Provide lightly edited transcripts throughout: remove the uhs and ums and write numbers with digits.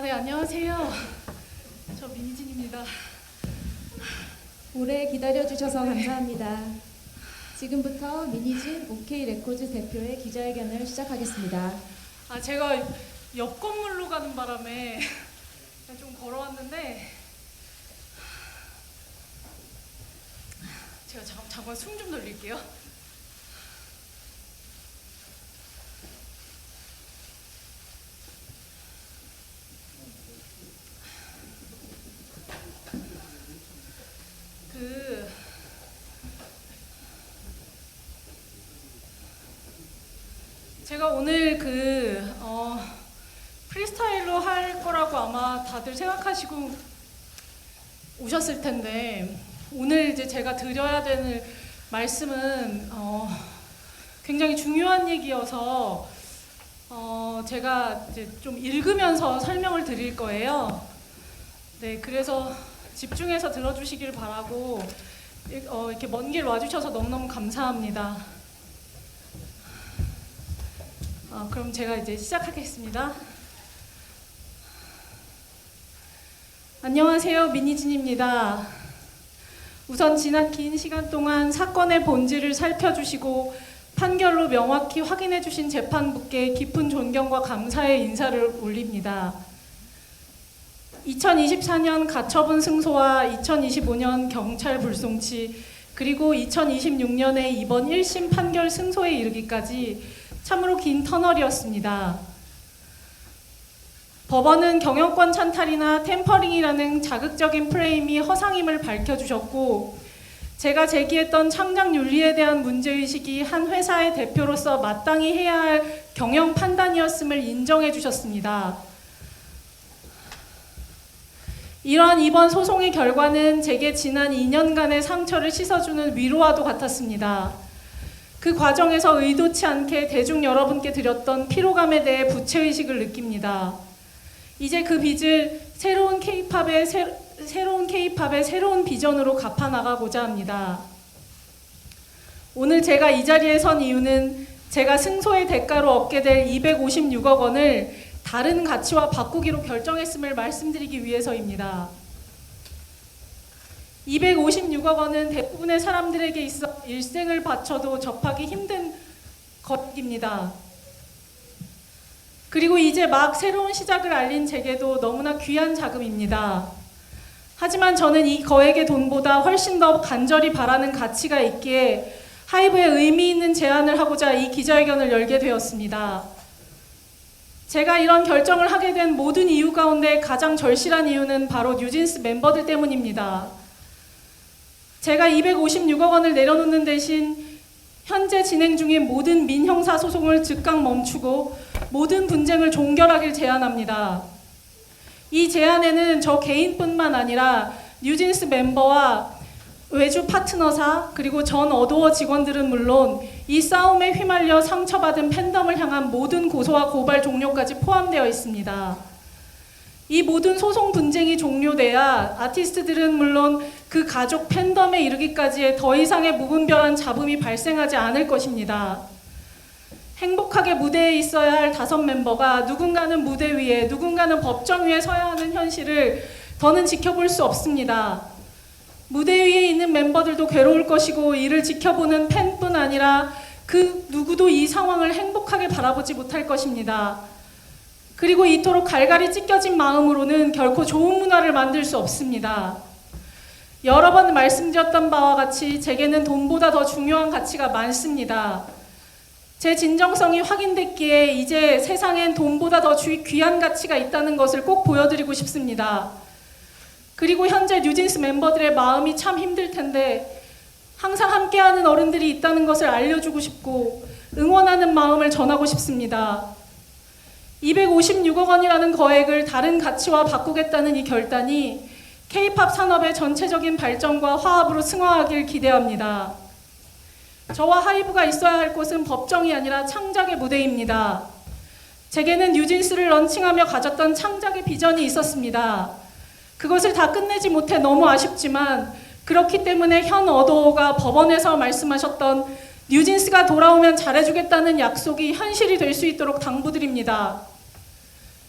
네, 안녕하세요. 저 민희진입니다. 오래 기다려주셔서 감사합니다. 지금부터 민희진 OK 레코드 대표의 기자회견을 시작하겠습니다. 제가 옆 건물로 가는 바람에 그냥 좀 걸어왔는데 제가 잠깐 숨 좀 돌릴게요. 제가 오늘 프리스타일로 할 거라고 아마 다들 생각하시고 오셨을 텐데, 오늘 이제 제가 드려야 되는 말씀은 굉장히 중요한 얘기여서 제가 이제 좀 읽으면서 설명을 드릴 거예요. 네, 그래서 집중해서 들어주시길 바라고, 이렇게 먼 길 와주셔서 너무너무 감사합니다. 그럼 제가 이제 시작하겠습니다. 안녕하세요, 민희진입니다. 우선 지나긴 시간 동안 사건의 본질을 살펴주시고 판결로 명확히 확인해 주신 재판부께 깊은 존경과 감사의 인사를 올립니다. 2024년 가처분 승소와 2025년 경찰 불송치, 그리고 2026년에 이번 1심 판결 승소에 이르기까지 참으로 긴 터널이었습니다. 법원은 경영권 찬탈이나 템퍼링이라는 자극적인 프레임이 허상임을 밝혀주셨고, 제가 제기했던 창작 윤리에 대한 문제의식이 한 회사의 대표로서 마땅히 해야 할 경영 판단이었음을 인정해 주셨습니다. 이러한 이번 소송의 결과는 제게 지난 2년간의 상처를 씻어주는 위로와도 같았습니다. 그 과정에서 의도치 않게 대중 여러분께 드렸던 피로감에 대해 부채의식을 느낍니다. 이제 그 빚을 새로운 K-팝의 새로운 비전으로 갚아나가고자 합니다. 오늘 제가 이 자리에 선 이유는 제가 승소의 대가로 얻게 될 256억 원을 다른 가치와 바꾸기로 결정했음을 말씀드리기 위해서입니다. 256억 원은 대부분의 사람들에게 있어 일생을 바쳐도 접하기 힘든 것입니다. 그리고 이제 막 새로운 시작을 알린 제게도 너무나 귀한 자금입니다. 하지만 저는 이 거액의 돈보다 훨씬 더 간절히 바라는 가치가 있기에 하이브에 의미 있는 제안을 하고자 이 기자회견을 열게 되었습니다. 제가 이런 결정을 하게 된 모든 이유 가운데 가장 절실한 이유는 바로 뉴진스 멤버들 때문입니다. 제가 256억 원을 내려놓는 대신 현재 진행 중인 모든 민형사 소송을 즉각 멈추고 모든 분쟁을 종결하길 제안합니다. 이 제안에는 저 개인뿐만 아니라 뉴진스 멤버와 외주 파트너사, 그리고 전 어도어 직원들은 물론 이 싸움에 휘말려 상처받은 팬덤을 향한 모든 고소와 고발 종료까지 포함되어 있습니다. 이 모든 소송 분쟁이 종료돼야 아티스트들은 물론 그 가족 팬덤에 이르기까지의 더 이상의 무분별한 잡음이 발생하지 않을 것입니다. 행복하게 무대에 있어야 할 5 멤버가 누군가는 무대 위에, 누군가는 법정 위에 서야 하는 현실을 더는 지켜볼 수 없습니다. 무대 위에 있는 멤버들도 괴로울 것이고, 이를 지켜보는 팬뿐 아니라 그 누구도 이 상황을 행복하게 바라보지 못할 것입니다. 그리고 이토록 갈갈이 찢겨진 마음으로는 결코 좋은 문화를 만들 수 없습니다. 여러 번 말씀드렸던 바와 같이 제게는 돈보다 더 중요한 가치가 많습니다. 제 진정성이 확인됐기에 이제 세상엔 돈보다 더 귀한 가치가 있다는 것을 꼭 보여드리고 싶습니다. 그리고 현재 뉴진스 멤버들의 마음이 참 힘들 텐데 항상 함께하는 어른들이 있다는 것을 알려주고 싶고 응원하는 마음을 전하고 싶습니다. 256억 원이라는 거액을 다른 가치와 바꾸겠다는 이 결단이 K-팝 산업의 전체적인 발전과 화합으로 승화하길 기대합니다. 저와 하이브가 있어야 할 곳은 법정이 아니라 창작의 무대입니다. 제게는 뉴진스를 런칭하며 가졌던 창작의 비전이 있었습니다. 그것을 다 끝내지 못해 너무 아쉽지만, 그렇기 때문에 현 어도어가 법원에서 말씀하셨던 뉴진스가 돌아오면 잘해주겠다는 약속이 현실이 될 수 있도록 당부드립니다.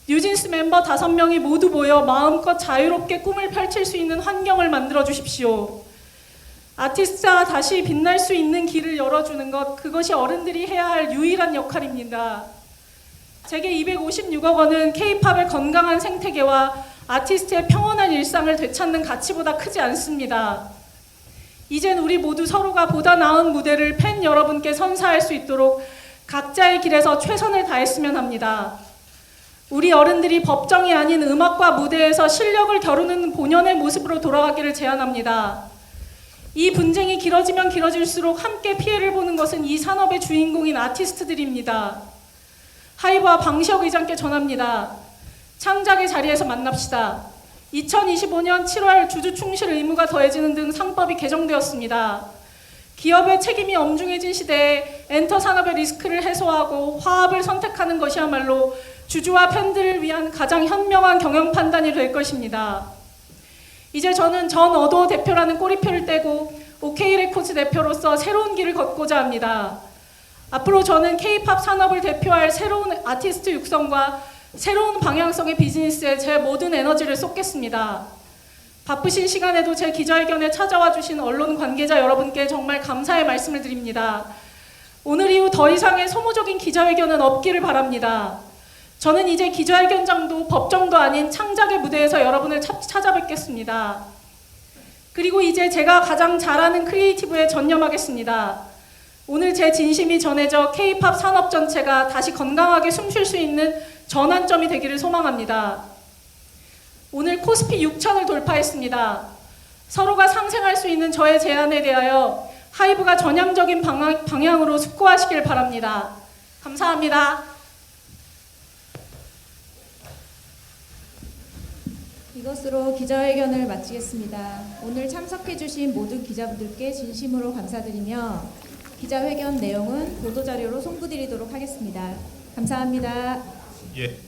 뉴진스 멤버 5명이 모두 모여 마음껏 자유롭게 꿈을 펼칠 수 있는 환경을 만들어 주십시오. 아티스트가 다시 빛날 수 있는 길을 열어주는 것, 그것이 어른들이 해야 할 유일한 역할입니다. 제게 256억 원은 K-팝의 건강한 생태계와 아티스트의 평온한 일상을 되찾는 가치보다 크지 않습니다. 이젠 우리 모두 서로가 보다 나은 무대를 팬 여러분께 선사할 수 있도록 각자의 길에서 최선을 다했으면 합니다. 우리 어른들이 법정이 아닌 음악과 무대에서 실력을 겨루는 본연의 모습으로 돌아가기를 제안합니다. 이 분쟁이 길어지면 길어질수록 함께 피해를 보는 것은 이 산업의 주인공인 아티스트들입니다. 하이브와 방시혁 의장께 전합니다. 창작의 자리에서 만납시다. 2025년 7월 주주 충실 의무가 더해지는 등 상법이 개정되었습니다. 기업의 책임이 엄중해진 시대에 엔터 산업의 리스크를 해소하고 화합을 선택하는 것이야말로 주주와 팬들을 위한 가장 현명한 경영 판단이 될 것입니다. 이제 저는 전 어도 대표라는 꼬리표를 떼고 OK 레코드 대표로서 새로운 길을 걷고자 합니다. 앞으로 저는 K-팝 산업을 대표할 새로운 아티스트 육성과 새로운 방향성의 비즈니스에 제 모든 에너지를 쏟겠습니다. 바쁘신 시간에도 제 기자회견에 찾아와 주신 언론 관계자 여러분께 정말 감사의 말씀을 드립니다. 오늘 이후 더 이상의 소모적인 기자회견은 없기를 바랍니다. 저는 이제 기자회견장도 법정도 아닌 창작의 무대에서 여러분을 찾아뵙겠습니다. 그리고 이제 제가 가장 잘하는 크리에이티브에 전념하겠습니다. 오늘 제 진심이 전해져 K-팝 산업 전체가 다시 건강하게 숨쉴 수 있는 전환점이 되기를 소망합니다. 오늘 코스피 6천을 돌파했습니다. 서로가 상생할 수 있는 저의 제안에 대하여 하이브가 전향적인 방향으로 숙고하시길 바랍니다. 감사합니다. 이것으로 기자회견을 마치겠습니다. 오늘 참석해주신 모든 기자분들께 진심으로 감사드리며 기자회견 내용은 보도자료로 송부드리도록 하겠습니다. 감사합니다. 예.